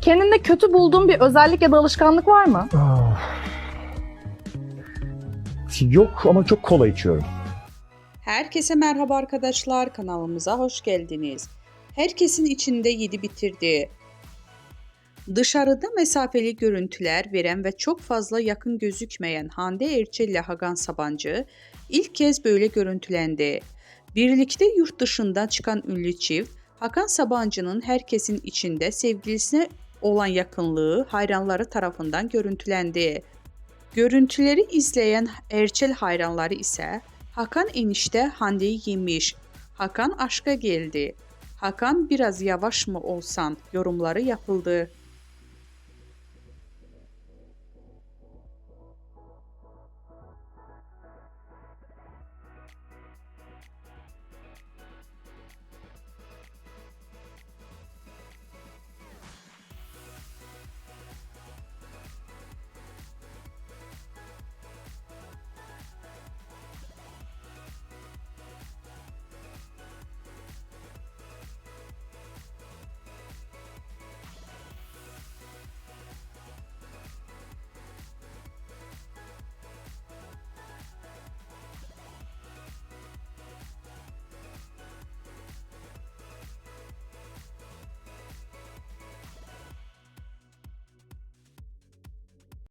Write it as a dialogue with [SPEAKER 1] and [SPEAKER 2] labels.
[SPEAKER 1] Kendinde kötü bulduğun bir özellik ya da alışkanlık var mı?
[SPEAKER 2] Yok ama çok kola içiyorum.
[SPEAKER 3] Herkese merhaba arkadaşlar, kanalımıza hoş geldiniz. Herkesin içinde yedi bitirdiği, dışarıda mesafeli görüntüler veren ve çok fazla yakın gözükmeyen Hande Erçel ile Hakan Sabancı ilk kez böyle görüntülendi. Birlikte yurt dışından çıkan ünlü çift, Hakan Sabancı'nın herkesin içinde sevgilisine olan yakınlığı hayranları tarafından görüntülendi. Görüntüleri izleyen Erçel hayranları ise Hakan enişte Hande'yi yemiş, Hakan aşka geldi, Hakan biraz yavaş mı olsan yorumları yapıldı.